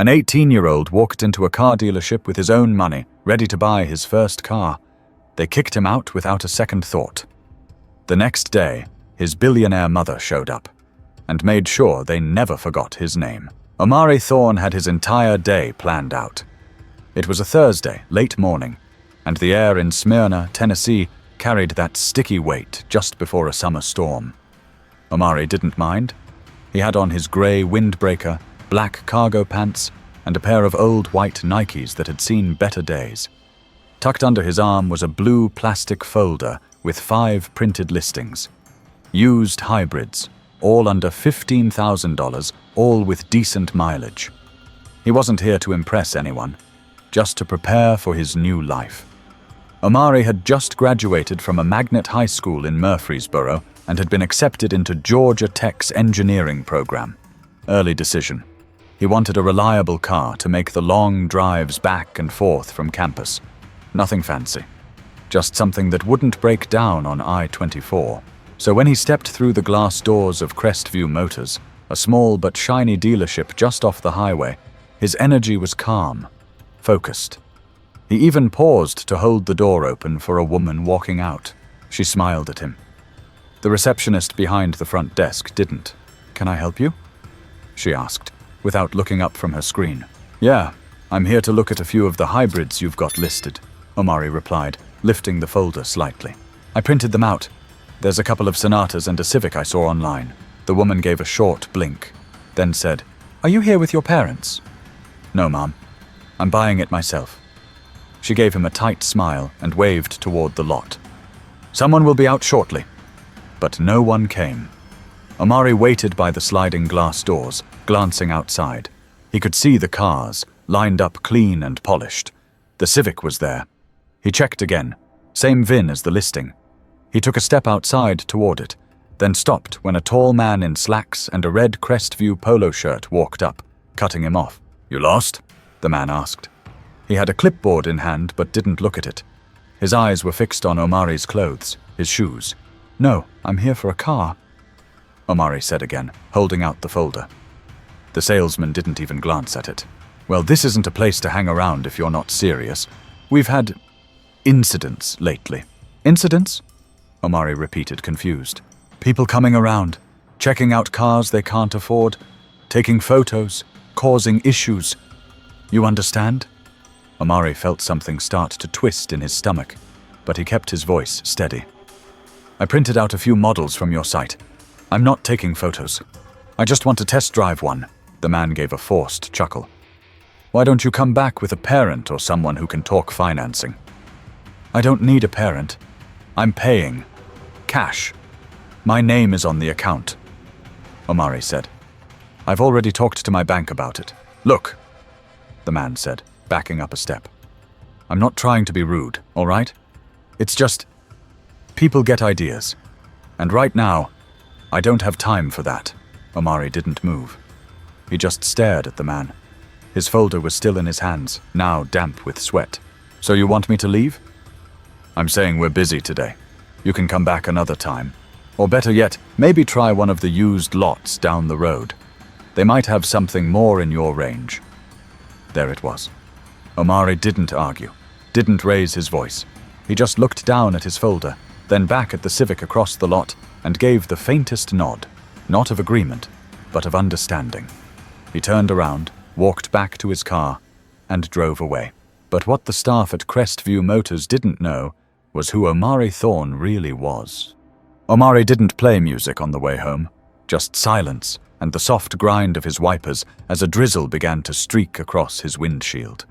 An 18-year-old walked into a car dealership with his own money, ready to buy his first car. They kicked him out without a second thought. The next day, his billionaire mother showed up and made sure they never forgot his name. Omari Thorne had his entire day planned out. It was a Thursday, late morning, and the air in Smyrna, Tennessee, carried that sticky weight just before a summer storm. Omari didn't mind. He had on his grey windbreaker, black cargo pants, and a pair of old white Nikes that had seen better days. Tucked under his arm was a blue plastic folder with 5 printed listings. Used hybrids, all under $15,000, all with decent mileage. He wasn't here to impress anyone, just to prepare for his new life. Omari had just graduated from a magnet high school in Murfreesboro and had been accepted into Georgia Tech's engineering program. Early decision. He wanted a reliable car to make the long drives back and forth from campus. Nothing fancy. Just something that wouldn't break down on I-24. So when he stepped through the glass doors of Crestview Motors, a small but shiny dealership just off the highway, his energy was calm, focused. He even paused to hold the door open for a woman walking out. She smiled at him. The receptionist behind the front desk didn't. "Can I help you?" she asked, without looking up from her screen. "Yeah, I'm here to look at a few of the hybrids you've got listed," Omari replied, lifting the folder slightly. "I printed them out. There's a couple of Sonatas and a Civic I saw online." The woman gave a short blink, then said, "Are you here with your parents?" "No, Mom. I'm buying it myself." She gave him a tight smile and waved toward the lot. "Someone will be out shortly." But no one came. Omari waited by the sliding glass doors, glancing outside. He could see the cars, lined up clean and polished. The Civic was there. He checked again. Same VIN as the listing. He took a step outside toward it, then stopped when a tall man in slacks and a red Crestview polo shirt walked up, cutting him off. "You lost?" the man asked. He had a clipboard in hand but didn't look at it. His eyes were fixed on Omari's clothes, his shoes. "No, I'm here for a car," Omari said again, holding out the folder. The salesman didn't even glance at it. "Well, this isn't a place to hang around if you're not serious. We've had incidents lately." "Incidents?" Omari repeated, confused. "People coming around, checking out cars they can't afford, taking photos, causing issues. You understand?" Omari felt something start to twist in his stomach, but he kept his voice steady. "I printed out a few models from your site. I'm not taking photos. I just want to test drive one." The man gave a forced chuckle. "Why don't you come back with a parent or someone who can talk financing?" "I don't need a parent. I'm paying. Cash. My name is on the account," Omari said. "I've already talked to my bank about it." "Look," the man said, backing up a step. "I'm not trying to be rude, all right? It's just, people get ideas. And right now, I don't have time for that." Omari didn't move. He just stared at the man. His folder was still in his hands, now damp with sweat. "So you want me to leave?" "I'm saying we're busy today. You can come back another time. Or better yet, maybe try one of the used lots down the road. They might have something more in your range." There it was. Omari didn't argue, didn't raise his voice. He just looked down at his folder, then back at the Civic across the lot, and gave the faintest nod, not of agreement, but of understanding. He turned around, walked back to his car, and drove away. But what the staff at Crestview Motors didn't know was who Omari Thorne really was. Omari didn't play music on the way home, just silence and the soft grind of his wipers as a drizzle began to streak across his windshield.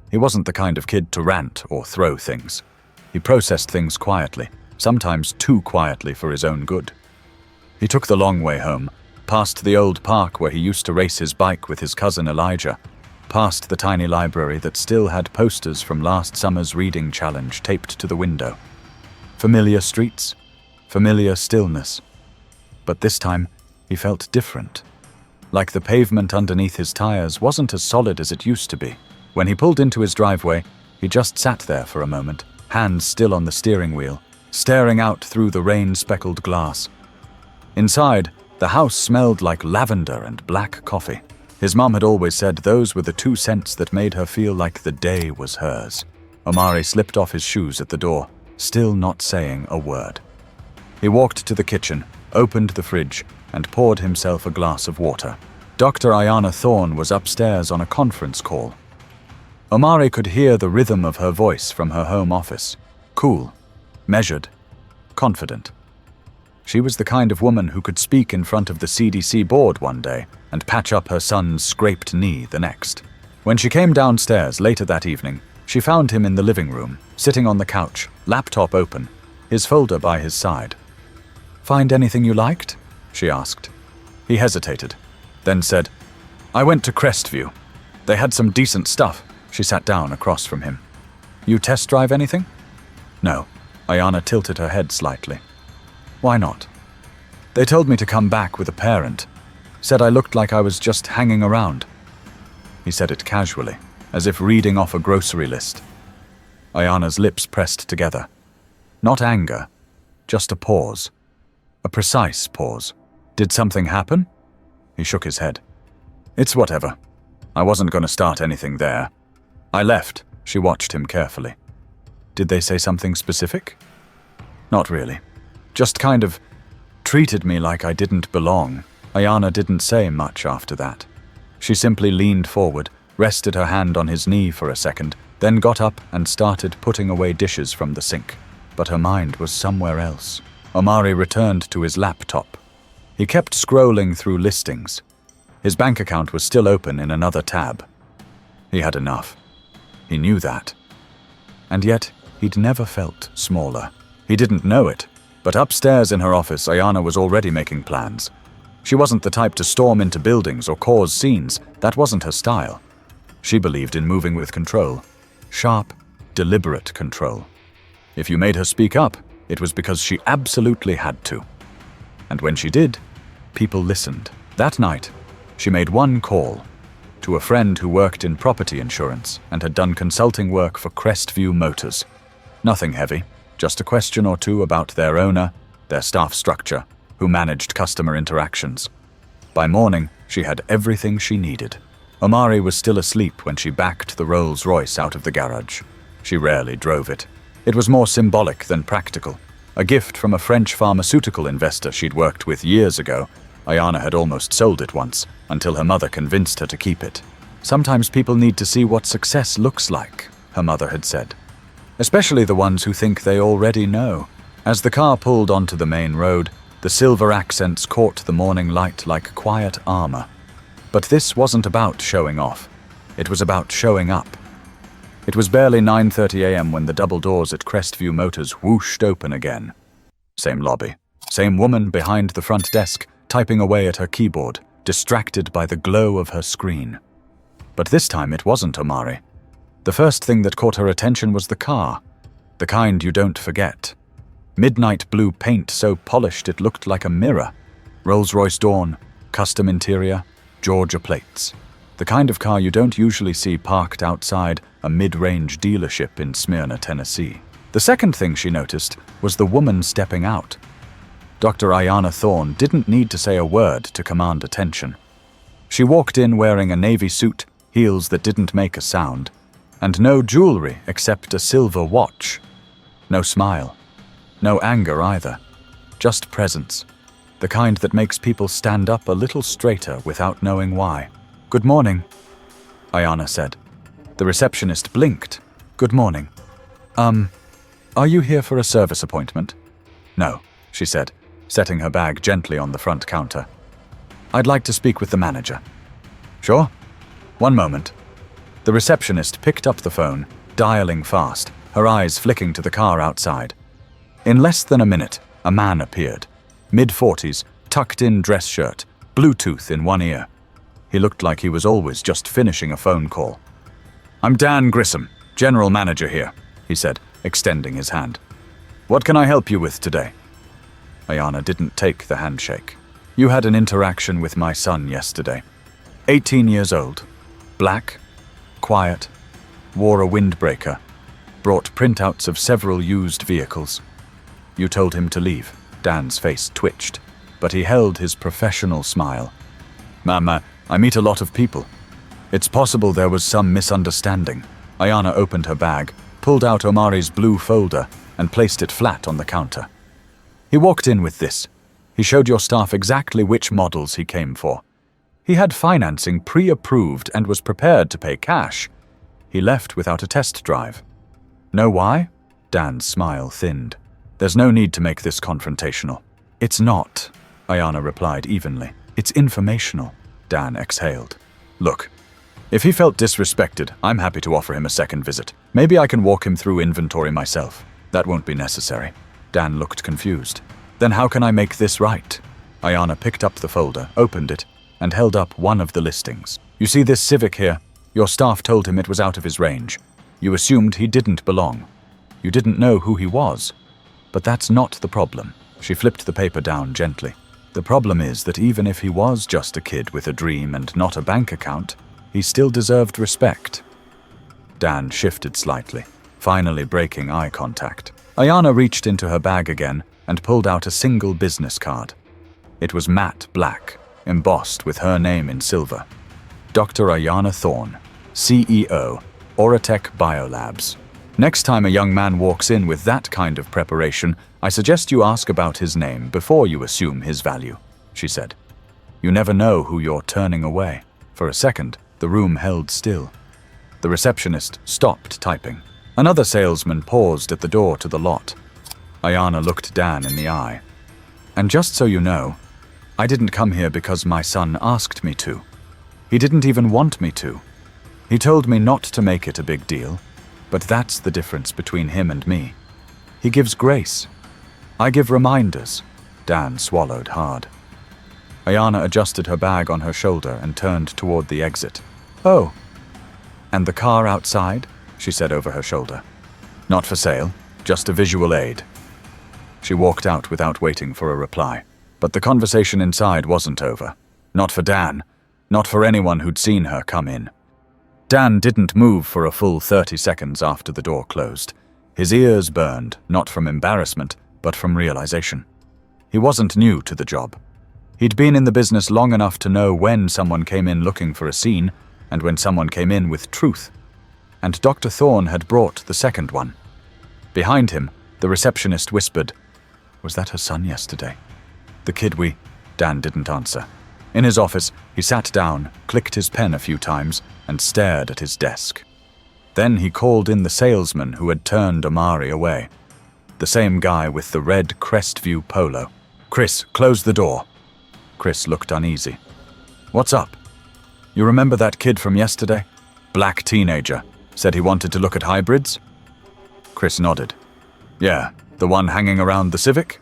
He wasn't the kind of kid to rant or throw things. He processed things quietly, sometimes too quietly for his own good. He took the long way home, past the old park where he used to race his bike with his cousin Elijah, past the tiny library that still had posters from last summer's reading challenge taped to the window. Familiar streets, familiar stillness. But this time, he felt different. Like the pavement underneath his tires wasn't as solid as it used to be. When he pulled into his driveway, he just sat there for a moment, hands still on the steering wheel, staring out through the rain-speckled glass. Inside, the house smelled like lavender and black coffee. His mom had always said those were the 2 cents that made her feel like the day was hers. Omari slipped off his shoes at the door, still not saying a word. He walked to the kitchen, opened the fridge, and poured himself a glass of water. Dr. Ayanna Thorne was upstairs on a conference call. Omari could hear the rhythm of her voice from her home office. Cool, measured, confident. She was the kind of woman who could speak in front of the CDC board one day and patch up her son's scraped knee the next. When she came downstairs later that evening, she found him in the living room, sitting on the couch, laptop open, his folder by his side. "Find anything you liked?" she asked. He hesitated, then said, "I went to Crestview. They had some decent stuff." She sat down across from him. "You test drive anything?" "No." Ayanna tilted her head slightly. "Why not?" "They told me to come back with a parent. Said I looked like I was just hanging around." He said it casually, as if reading off a grocery list. Ayanna's lips pressed together. Not anger, just a pause. A precise pause. "Did something happen?" He shook his head. "It's whatever. I wasn't going to start anything there. I left." She watched him carefully. "Did they say something specific?" "Not really. Just kind of treated me like I didn't belong." Ayanna didn't say much after that. She simply leaned forward, rested her hand on his knee for a second, then got up and started putting away dishes from the sink. But her mind was somewhere else. Omari returned to his laptop. He kept scrolling through listings. His bank account was still open in another tab. He had enough. He knew that. And yet, he'd never felt smaller. He didn't know it, but upstairs in her office, Ayanna was already making plans. She wasn't the type to storm into buildings or cause scenes. That wasn't her style. She believed in moving with control. Sharp, deliberate control. If you made her speak up, it was because she absolutely had to. And when she did, people listened. That night, she made one call to a friend who worked in property insurance and had done consulting work for Crestview Motors. Nothing heavy, just a question or two about their owner, their staff structure, who managed customer interactions. By morning, she had everything she needed. Omari was still asleep when she backed the Rolls-Royce out of the garage. She rarely drove it. It was more symbolic than practical. A gift from a French pharmaceutical investor she'd worked with years ago. Ayanna had almost sold it once, until her mother convinced her to keep it. "Sometimes people need to see what success looks like," her mother had said. "Especially the ones who think they already know." As the car pulled onto the main road, the silver accents caught the morning light like quiet armor. But this wasn't about showing off. It was about showing up. It was barely 9:30 a.m. when the double doors at Crestview Motors whooshed open again. Same lobby. Same woman behind the front desk, typing away at her keyboard, distracted by the glow of her screen. But this time it wasn't Omari. The first thing that caught her attention was the car. The kind you don't forget. Midnight blue paint so polished it looked like a mirror. Rolls-Royce Dawn, custom interior, Georgia plates. The kind of car you don't usually see parked outside a mid-range dealership in Smyrna, Tennessee. The second thing she noticed was the woman stepping out. Dr. Ayanna Thorne didn't need to say a word to command attention. She walked in wearing a navy suit, heels that didn't make a sound, and no jewelry except a silver watch. No smile. No anger either. Just presence. The kind that makes people stand up a little straighter without knowing why. "Good morning," Ayanna said. The receptionist blinked. "Good morning. Are you here for a service appointment?" "No," she said, setting her bag gently on the front counter. "I'd like to speak with the manager." "Sure. One moment." The receptionist picked up the phone, dialing fast, her eyes flicking to the car outside. In less than a minute, a man appeared. Mid-40s, tucked-in dress shirt, Bluetooth in one ear. He looked like he was always just finishing a phone call. "I'm Dan Grissom, general manager here," he said, extending his hand. "What can I help you with today?" Ayanna didn't take the handshake. "You had an interaction with my son yesterday. 18 years old. Black, quiet, wore a windbreaker, brought printouts of several used vehicles. You told him to leave." Dan's face twitched, but he held his professional smile. "Mama, I meet a lot of people. It's possible there was some misunderstanding. Ayana opened her bag, pulled out Omari's blue folder, and placed it flat on the counter. He walked in with this. He showed your staff exactly which models he came for. He had financing pre-approved and was prepared to pay cash. He left without a test drive. Know why? Dan's smile thinned. There's no need to make this confrontational. It's not, Ayana replied evenly. It's informational. Dan exhaled. Look, if he felt disrespected, I'm happy to offer him a second visit. Maybe I can walk him through inventory myself. That won't be necessary. Dan looked confused. Then how can I make this right? Ayana picked up the folder, opened it, and held up one of the listings. You see this Civic here? Your staff told him it was out of his range. You assumed he didn't belong. You didn't know who he was. But that's not the problem. She flipped the paper down gently. The problem is that even if he was just a kid with a dream and not a bank account, he still deserved respect. Dan shifted slightly, finally breaking eye contact. Ayana reached into her bag again and pulled out a single business card. It was matte black, embossed with her name in silver. Dr. Ayana Thorne, CEO, Oratech Biolabs. Next time a young man walks in with that kind of preparation, I suggest you ask about his name before you assume his value, she said. You never know who you're turning away. For a second, the room held still. The receptionist stopped typing. Another salesman paused at the door to the lot. Ayana looked Dan in the eye. And just so you know, I didn't come here because my son asked me to. He didn't even want me to. He told me not to make it a big deal, but that's the difference between him and me. He gives grace. I give reminders. Dan swallowed hard. Ayana adjusted her bag on her shoulder and turned toward the exit. Oh, and the car outside? She said over her shoulder. Not for sale, just a visual aid. She walked out without waiting for a reply. But the conversation inside wasn't over. Not for Dan. Not for anyone who'd seen her come in. Dan didn't move for a full 30 seconds after the door closed. His ears burned, not from embarrassment, but from realization. He wasn't new to the job. He'd been in the business long enough to know when someone came in looking for a scene, and when someone came in with truth. And Dr. Thorne had brought the second one. Behind him, the receptionist whispered, "Was that her son yesterday?" The kid Dan didn't answer. In his office, he sat down, clicked his pen a few times, and stared at his desk. Then he called in the salesman who had turned Omari away. The same guy with the red Crestview polo. "Chris, close the door." Chris looked uneasy. "What's up? You remember that kid from yesterday? Black teenager. Said he wanted to look at hybrids?" Chris nodded. "Yeah, the one hanging around the Civic?"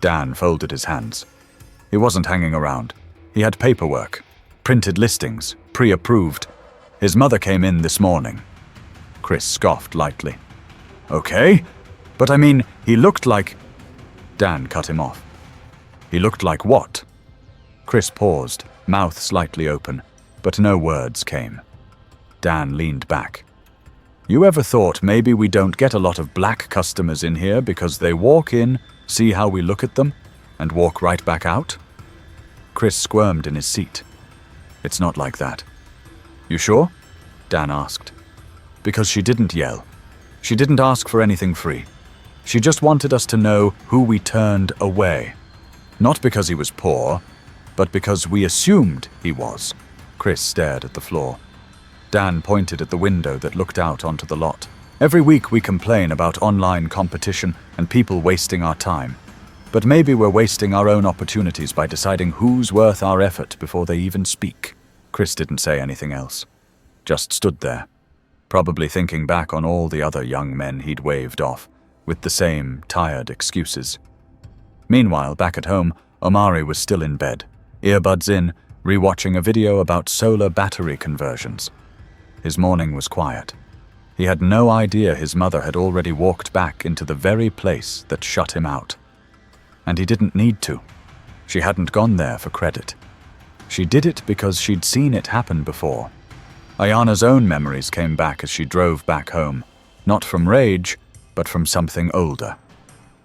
Dan folded his hands. He wasn't hanging around. He had paperwork, printed listings, pre-approved. His mother came in this morning. Chris scoffed lightly. "Okay, but I mean, he looked like..." Dan cut him off. "He looked like what?" Chris paused, mouth slightly open, but no words came. Dan leaned back. "You ever thought maybe we don't get a lot of black customers in here because they walk in, see how we look at them, and walk right back out?" Chris squirmed in his seat. "It's not like that." "You sure?" Dan asked. "Because she didn't yell. She didn't ask for anything free. She just wanted us to know who we turned away. Not because he was poor, but because we assumed he was." Chris stared at the floor. Dan pointed at the window that looked out onto the lot. "Every week we complain about online competition and people wasting our time. But maybe we're wasting our own opportunities by deciding who's worth our effort before they even speak." Chris didn't say anything else. Just stood there, probably thinking back on all the other young men he'd waved off, with the same tired excuses. Meanwhile, back at home, Omari was still in bed, earbuds in, rewatching a video about solar battery conversions. His morning was quiet. He had no idea his mother had already walked back into the very place that shut him out. And he didn't need to. She hadn't gone there for credit. She did it because she'd seen it happen before. Ayana's own memories came back as she drove back home, not from rage, but from something older.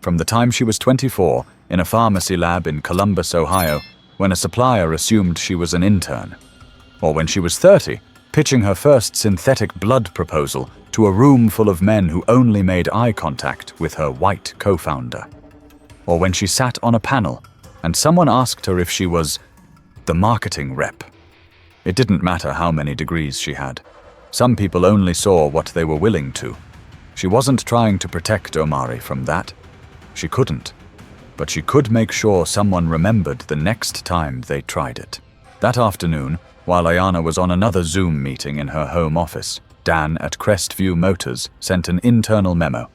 From the time she was 24, in a pharmacy lab in Columbus, Ohio, when a supplier assumed she was an intern. Or when she was 30, pitching her first synthetic blood proposal to a room full of men who only made eye contact with her white co-founder. Or when she sat on a panel and someone asked her if she was the marketing rep. It didn't matter how many degrees she had. Some people only saw what they were willing to. She wasn't trying to protect Omari from that. She couldn't. But she could make sure someone remembered the next time they tried it. That afternoon, while Ayana was on another Zoom meeting in her home office, Dan at Crestview Motors sent an internal memo.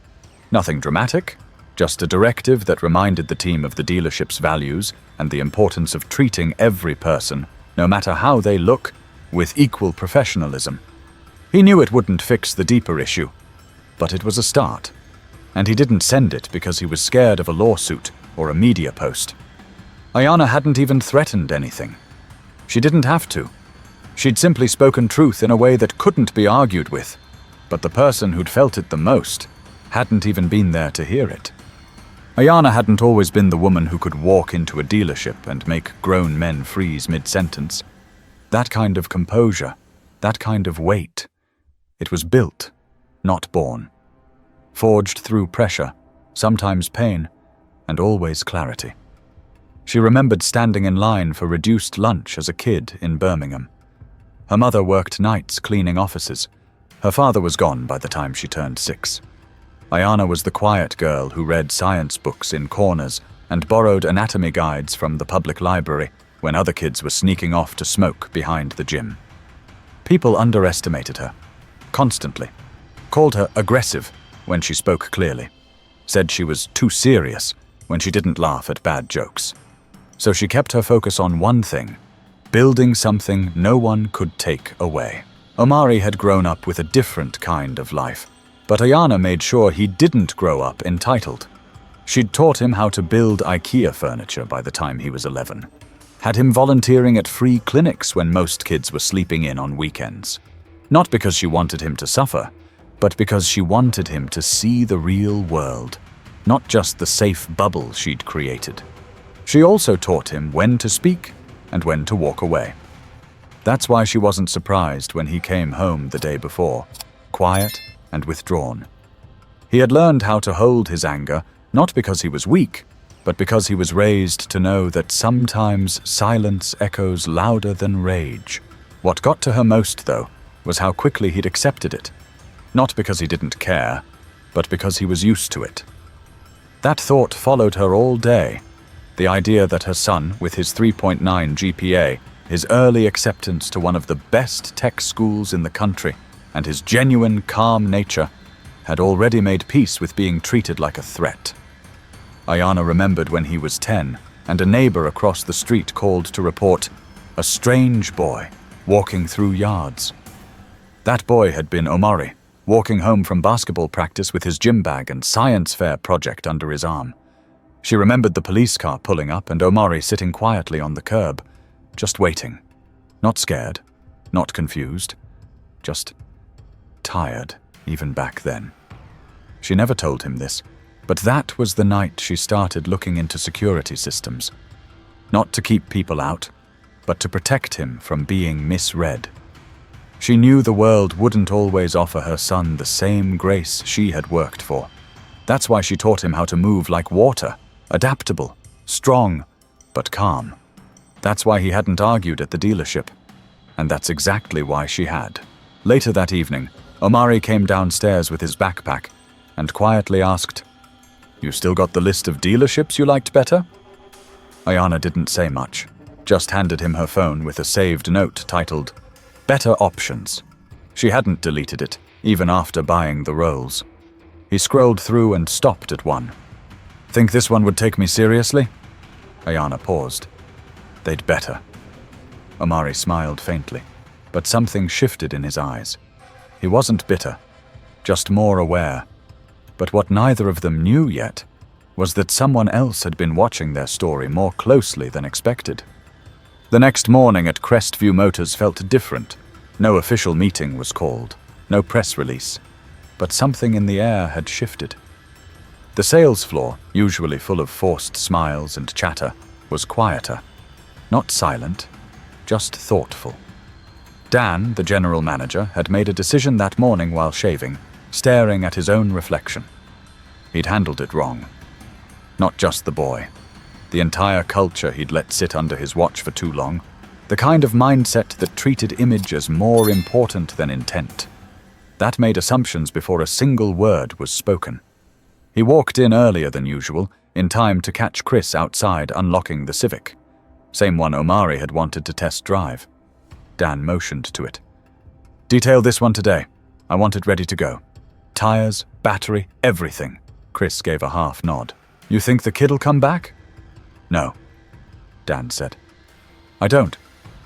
Nothing dramatic, just a directive that reminded the team of the dealership's values and the importance of treating every person, no matter how they look, with equal professionalism. He knew it wouldn't fix the deeper issue, but it was a start. And he didn't send it because he was scared of a lawsuit or a media post. Ayana hadn't even threatened anything. She didn't have to. She'd simply spoken truth in a way that couldn't be argued with, but the person who'd felt it the most hadn't even been there to hear it. Ayana hadn't always been the woman who could walk into a dealership and make grown men freeze mid-sentence. That kind of composure, that kind of weight, it was built, not born. Forged through pressure, sometimes pain, and always clarity. She remembered standing in line for reduced lunch as a kid in Birmingham. Her mother worked nights cleaning offices. Her father was gone by the time she turned 6. Ayana was the quiet girl who read science books in corners and borrowed anatomy guides from the public library when other kids were sneaking off to smoke behind the gym. People underestimated her, constantly. Called her aggressive when she spoke clearly. Said she was too serious when she didn't laugh at bad jokes. So she kept her focus on one thing, building something no one could take away. Omari had grown up with a different kind of life, but Ayana made sure he didn't grow up entitled. She'd taught him how to build IKEA furniture by the time he was 11. Had him volunteering at free clinics when most kids were sleeping in on weekends. Not because she wanted him to suffer, but because she wanted him to see the real world, not just the safe bubble she'd created. She also taught him when to speak and when to walk away. That's why she wasn't surprised when he came home the day before, quiet and withdrawn. He had learned how to hold his anger, not because he was weak, but because he was raised to know that sometimes silence echoes louder than rage. What got to her most, though, was how quickly he'd accepted it. Not because he didn't care, but because he was used to it. That thought followed her all day. The idea that her son, with his 3.9 GPA, his early acceptance to one of the best tech schools in the country, and his genuine, calm nature, had already made peace with being treated like a threat. Ayana remembered when he was 10, and a neighbor across the street called to report a strange boy walking through yards. That boy had been Omari, walking home from basketball practice with his gym bag and science fair project under his arm. She remembered the police car pulling up and Omari sitting quietly on the curb, just waiting. Not scared, not confused, just tired, even back then. She never told him this, but that was the night she started looking into security systems. Not to keep people out, but to protect him from being misread. She knew the world wouldn't always offer her son the same grace she had worked for. That's why she taught him how to move like water, adaptable, strong, but calm. That's why he hadn't argued at the dealership. And that's exactly why she had. Later that evening, Omari came downstairs with his backpack and quietly asked, "You still got the list of dealerships you liked better?" Ayana didn't say much, just handed him her phone with a saved note titled, "Better Options." She hadn't deleted it, even after buying the Rolls. He scrolled through and stopped at one. "Think this one would take me seriously?" Ayana paused. "They'd better." Omari smiled faintly, but something shifted in his eyes. He wasn't bitter, just more aware. But what neither of them knew yet was that someone else had been watching their story more closely than expected. The next morning at Crestview Motors felt different. No official meeting was called, no press release, but something in the air had shifted. The sales floor, usually full of forced smiles and chatter, was quieter. Not silent, just thoughtful. Dan, the general manager, had made a decision that morning while shaving, staring at his own reflection. He'd handled it wrong. Not just the boy. The entire culture he'd let sit under his watch for too long. The kind of mindset that treated image as more important than intent. That made assumptions before a single word was spoken. He walked in earlier than usual, in time to catch Chris outside unlocking the Civic. Same one Omari had wanted to test drive. Dan motioned to it. "Detail this one today. I want it ready to go. Tires, battery, everything." Chris gave a half nod. "You think the kid'll come back?" "No," Dan said. "I don't.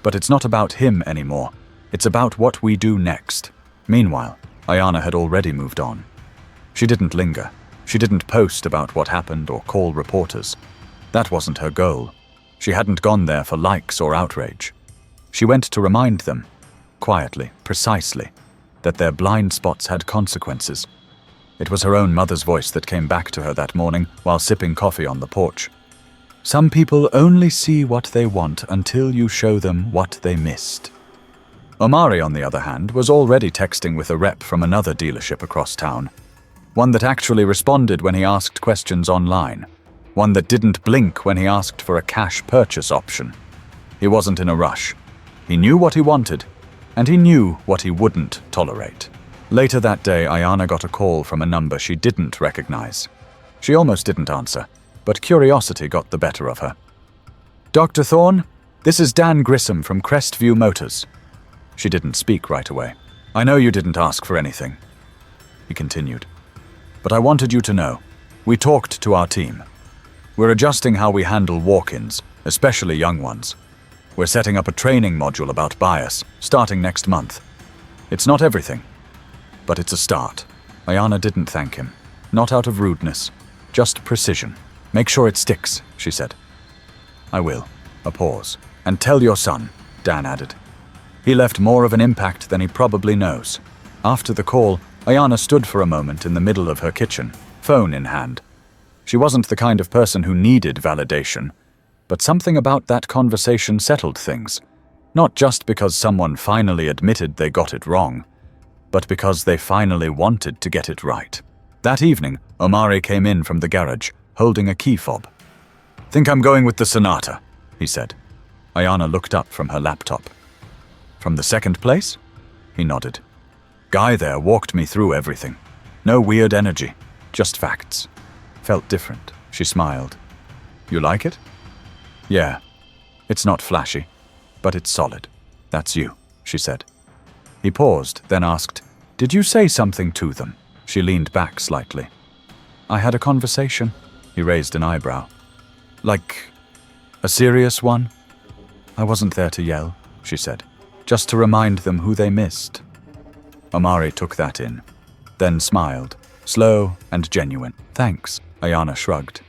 But it's not about him anymore. It's about what we do next." Meanwhile, Ayana had already moved on. She didn't linger. She didn't post about what happened or call reporters. That wasn't her goal. She hadn't gone there for likes or outrage. She went to remind them, quietly, precisely, that their blind spots had consequences. It was her own mother's voice that came back to her that morning while sipping coffee on the porch. "Some people only see what they want until you show them what they missed." Omari, on the other hand, was already texting with a rep from another dealership across town. One that actually responded when he asked questions online. One that didn't blink when he asked for a cash purchase option. He wasn't in a rush. He knew what he wanted, and he knew what he wouldn't tolerate. Later that day, Ayana got a call from a number she didn't recognize. She almost didn't answer, but curiosity got the better of her. "Dr. Thorne, this is Dan Grissom from Crestview Motors." She didn't speak right away. "I know you didn't ask for anything," he continued. "But I wanted you to know. We talked to our team. We're adjusting how we handle walk-ins, especially young ones. We're setting up a training module about bias, starting next month. It's not everything, but it's a start." Ayana didn't thank him. Not out of rudeness, just precision. "Make sure it sticks," she said. "I will." A pause. "And tell your son," Dan added. He left more of an impact than he probably knows. After the call, Ayana stood for a moment in the middle of her kitchen, phone in hand. She wasn't the kind of person who needed validation, but something about that conversation settled things. Not just because someone finally admitted they got it wrong, but because they finally wanted to get it right. That evening, Omari came in from the garage, holding a key fob. "Think I'm going with the Sonata," he said. Ayana looked up from her laptop. "From the second place?" He nodded. "Guy there walked me through everything. No weird energy, just facts. Felt different." She smiled. "You like it?" "Yeah. It's not flashy, but it's solid. That's you," she said. He paused, then asked, "Did you say something to them?" She leaned back slightly. "I had a conversation." He raised an eyebrow. "Like a serious one?" "I wasn't there to yell," she said. "Just to remind them who they missed." Omari took that in, then smiled, slow and genuine. "Thanks," Ayana shrugged.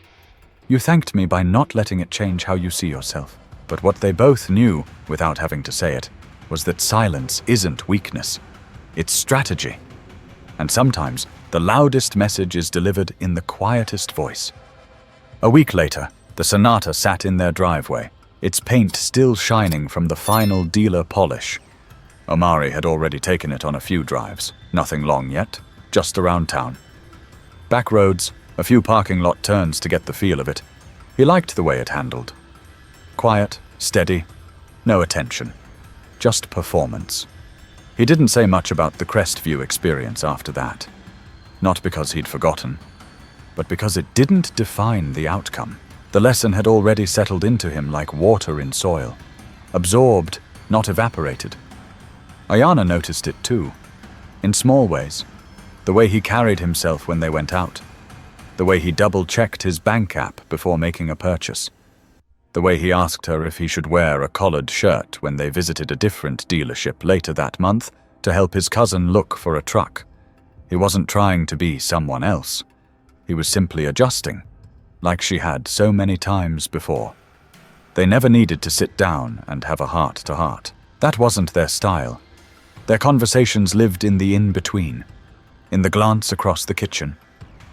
"You thanked me by not letting it change how you see yourself." But what they both knew, without having to say it, was that silence isn't weakness. It's strategy. And sometimes, the loudest message is delivered in the quietest voice. A week later, the Sonata sat in their driveway, its paint still shining from the final dealer polish. Omari had already taken it on a few drives, nothing long yet, just around town. Back roads, a few parking lot turns to get the feel of it. He liked the way it handled. Quiet, steady, no attention. Just performance. He didn't say much about the Crestview experience after that. Not because he'd forgotten, but because it didn't define the outcome. The lesson had already settled into him like water in soil. Absorbed, not evaporated. Ayana noticed it too. In small ways. The way he carried himself when they went out. The way he double-checked his bank app before making a purchase. The way he asked her if he should wear a collared shirt when they visited a different dealership later that month to help his cousin look for a truck. He wasn't trying to be someone else. He was simply adjusting, like she had so many times before. They never needed to sit down and have a heart-to-heart. That wasn't their style. Their conversations lived in the in-between, in the glance across the kitchen,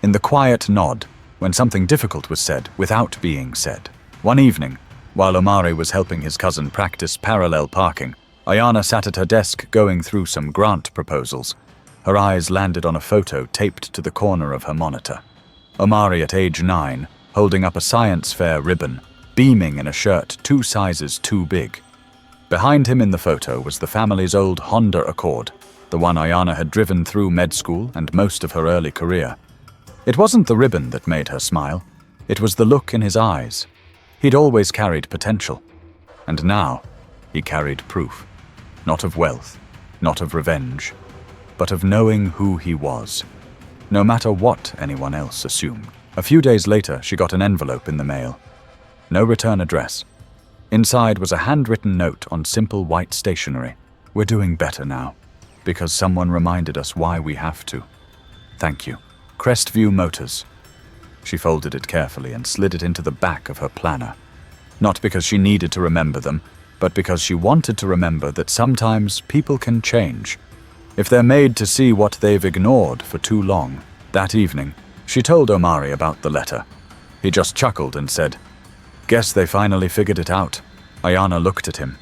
in the quiet nod when something difficult was said without being said. One evening, while Omari was helping his cousin practice parallel parking, Ayana sat at her desk going through some grant proposals. Her eyes landed on a photo taped to the corner of her monitor. Omari at age 9, holding up a science fair ribbon, beaming in a shirt 2 sizes too big. Behind him in the photo was the family's old Honda Accord, the one Ayana had driven through med school and most of her early career. It wasn't the ribbon that made her smile. It was the look in his eyes. He'd always carried potential. And now, he carried proof. Not of wealth, not of revenge, but of knowing who he was, no matter what anyone else assumed. A few days later, she got an envelope in the mail. No return address. Inside was a handwritten note on simple white stationery. We're doing better now, because someone reminded us why we have to. Thank you. Crestview Motors. She folded it carefully and slid it into the back of her planner. Not because she needed to remember them, but because she wanted to remember that sometimes people can change, if they're made to see what they've ignored for too long. That evening, she told Omari about the letter. He just chuckled and said, "Guess they finally figured it out." Ayana looked at him.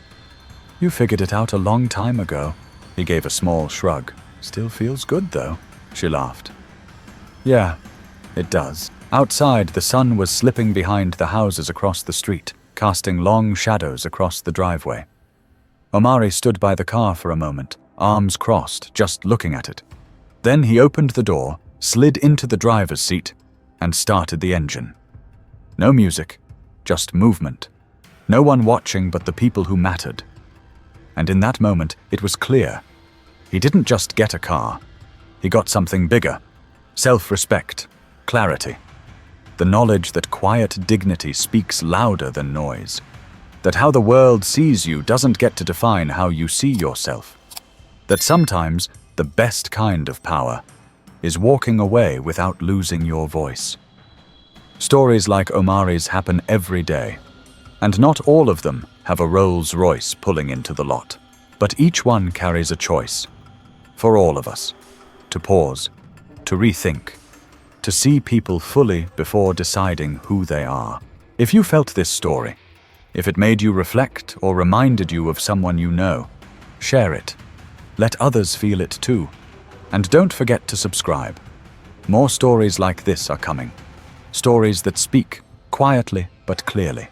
"You figured it out a long time ago." He gave a small shrug. "Still feels good, though," she laughed. "Yeah, it does." Outside, the sun was slipping behind the houses across the street, casting long shadows across the driveway. Omari stood by the car for a moment, arms crossed, just looking at it. Then he opened the door, slid into the driver's seat, and started the engine. No music, just movement. No one watching but the people who mattered. And in that moment, it was clear. He didn't just get a car. He got something bigger. Self-respect, clarity. The knowledge that quiet dignity speaks louder than noise. That how the world sees you doesn't get to define how you see yourself. That sometimes the best kind of power is walking away without losing your voice. Stories like Omari's happen every day, and not all of them have a Rolls-Royce pulling into the lot. But each one carries a choice, for all of us, to pause, to rethink, to see people fully before deciding who they are. If you felt this story, if it made you reflect or reminded you of someone you know, share it. Let others feel it too. And don't forget to subscribe. More stories like this are coming. Stories that speak quietly but clearly.